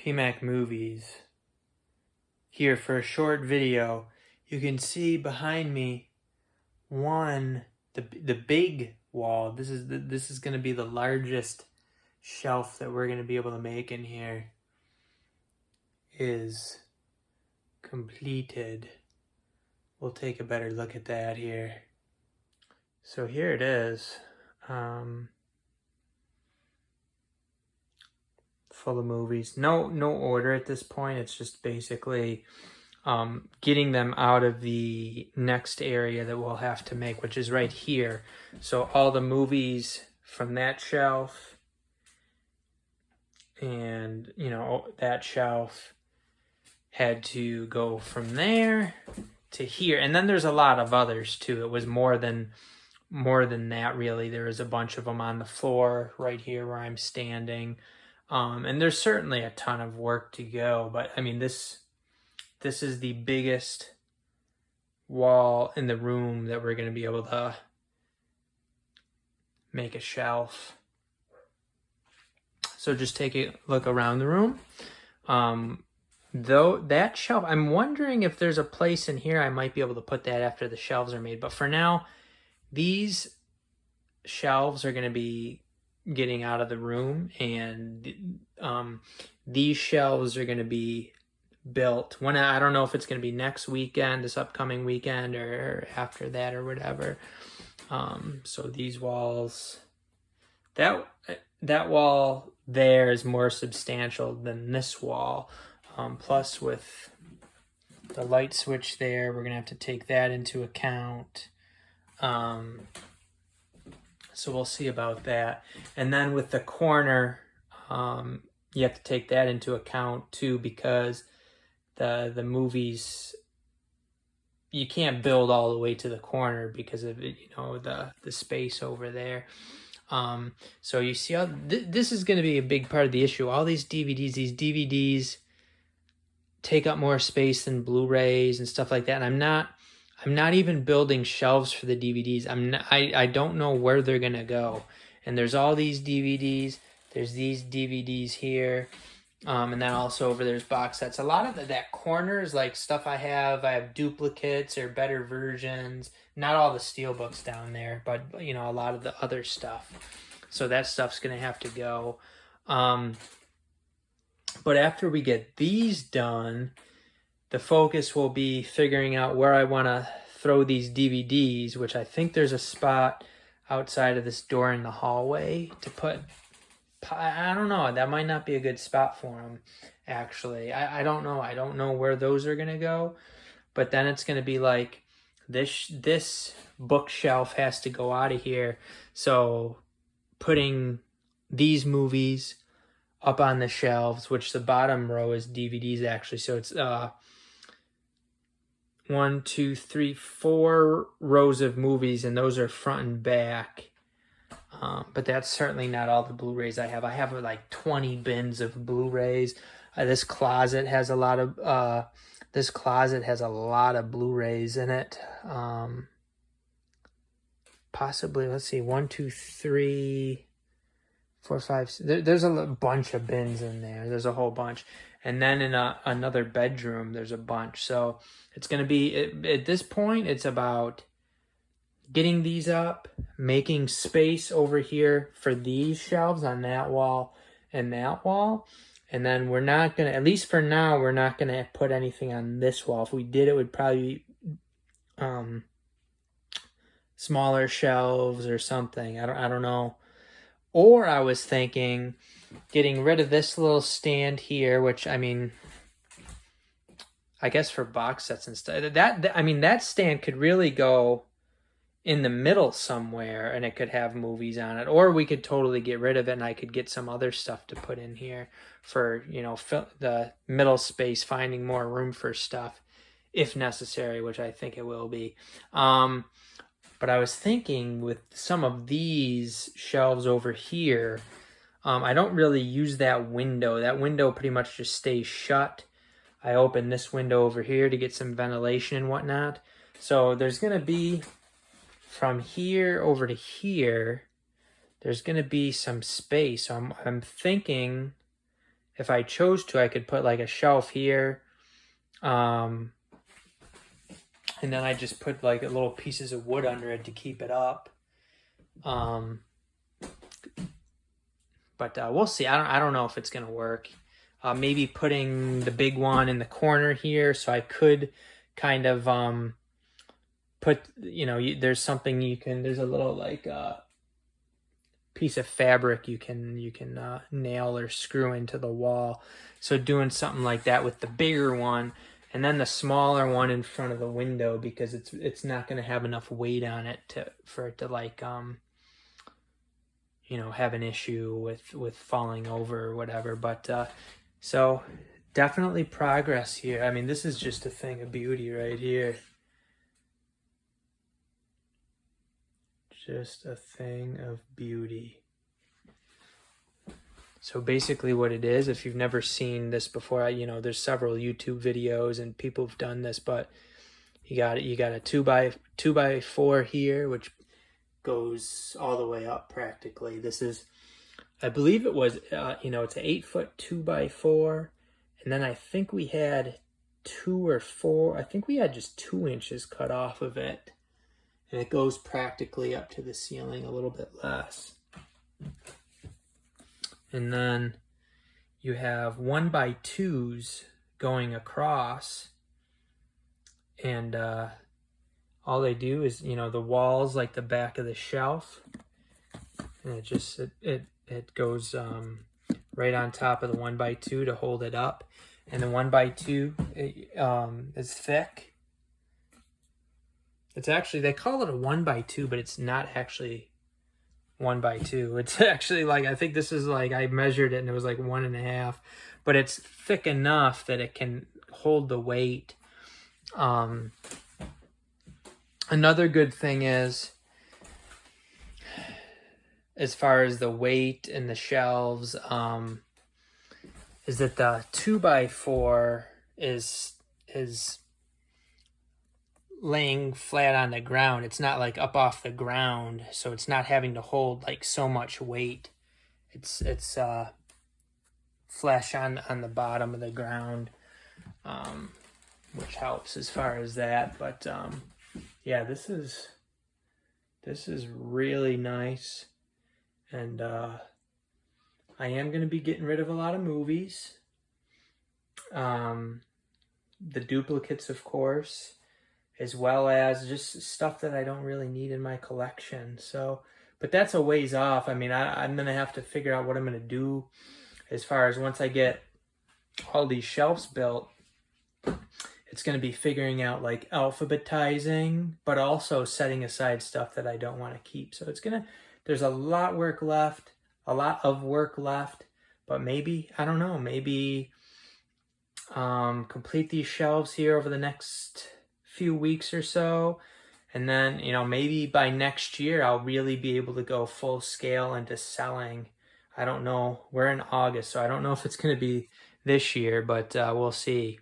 PMAC movies here for a short video. You can see behind me the big wall. This is going to be the largest shelf that we're going to be able to make in here is completed. We'll take a better look at that here. So here it is, full of movies. No order at this point. It's just basically getting them out of the next area that we'll have to make, which is right here. So all the movies from that shelf and, you know, that shelf had to go from there to here. And then there's a lot of others too. It was more than that, really. There was a bunch of them on the floor right here where I'm standing. And there's certainly a ton of work to go, but I mean, this is the biggest wall in the room that we're going to be able to make a shelf. So just take a look around the room. Though that shelf, I'm wondering if there's a place in here I might be able to put that after the shelves are made. But for now, these shelves are going to be getting out of the room, and these shelves are going to be built. I don't know if it's going to be next weekend, this upcoming weekend, or after that or whatever. So these walls, that wall there is more substantial than this wall. Plus with the light switch there, we're going to have to take that into account. So we'll see about that. And then with the corner, you have to take that into account too, because the movies, you can't build all the way to the corner because of it, you know, the space over there. So you see how this is going to be a big part of the issue. All these DVDs take up more space than Blu-rays and stuff like that. And I'm not even building shelves for the DVDs. I don't know where they're gonna go. And there's all these DVDs. There's these DVDs here, and then also over there's box sets. A lot of that corner is like stuff I have duplicates or better versions. Not all the steelbooks down there, but you know, a lot of the other stuff. So that stuff's gonna have to go. But after we get these done, the focus will be figuring out where I want to throw these DVDs, which I think there's a spot outside of this door in the hallway to put. I don't know. That might not be a good spot for them, actually. I don't know. I don't know where those are going to go. But then it's going to be like this bookshelf has to go out of here. So putting these movies up on the shelves, which the bottom row is DVDs actually. So it's 1, 2, 3, 4 rows of movies, and those are front and back. But that's certainly not all the Blu-rays I have. I have like 20 bins of Blu-rays. This closet has a lot of Blu-rays in it. Possibly, let's see, 1, 2, 3, 4, 5. There's a bunch of bins in there. There's a whole bunch. And then in another bedroom, there's a bunch. So it's going to be, at this point, it's about getting these up, making space over here for these shelves on that wall and that wall. And then we're not going to, at least for now, we're not going to put anything on this wall. If we did, it would probably be smaller shelves or something. I don't know. Or I was thinking getting rid of this little stand here, which, I mean, I guess for box sets and stuff. That stand could really go in the middle somewhere, and it could have movies on it. Or we could totally get rid of it, and I could get some other stuff to put in here for, you know, the middle space, finding more room for stuff if necessary, which I think it will be. But I was thinking with some of these shelves over here, I don't really use that window. That window pretty much just stays shut. I open this window over here to get some ventilation and whatnot. So there's going to be, from here over to here, there's going to be some space. So I'm thinking if I chose to, I could put like a shelf here. And then I just put like little pieces of wood under it to keep it up. But we'll see. I don't know if it's gonna work. Maybe putting the big one in the corner here, so I could kind of put, you know, there's something you can, there's a little like piece of fabric you can nail or screw into the wall. So doing something like that with the bigger one, and then the smaller one in front of the window, because it's not going to have enough weight on it for it to like you know, have an issue with falling over or whatever. But so definitely progress here. I mean, this is just a thing of beauty right here. Just a thing of beauty. So basically what it is, if you've never seen this before, you know, there's several YouTube videos and people have done this, but you got a 2x4 here, which goes all the way up practically. This is, I believe it was, you know, it's an 8-foot 2x4. And then I think we had 2 or 4, I think we had just 2 inches cut off of it. And it goes practically up to the ceiling, a little bit less. And then you have 1x2s going across. And all they do is, you know, the walls like the back of the shelf. And it just, it goes right on top of the 1x2 to hold it up. And the 1x2 is thick. It's actually, they call it a 1x2, but it's not actually 1x2. It's actually like, I think this is like, I measured it and it was like 1.5, but it's thick enough that it can hold the weight. Another good thing is, as far as the weight and the shelves, is that the 2x4 is laying flat on the ground. It's not like up off the ground, so it's not having to hold like so much weight. It's flush on the bottom of the ground, which helps as far as that. But yeah, this is really nice, and I am going to be getting rid of a lot of movies. The duplicates, of course, as well as just stuff that I don't really need in my collection. So, but that's a ways off. I mean, I'm going to have to figure out what I'm going to do as far as once I get all these shelves built. It's going to be figuring out like alphabetizing, but also setting aside stuff that I don't want to keep. So there's a lot of work left, but maybe, I don't know, maybe complete these shelves here over the next few weeks or so, and then, you know, maybe by next year I'll really be able to go full scale into selling. I don't know, we're in August, so I don't know if it's going to be this year, but we'll see.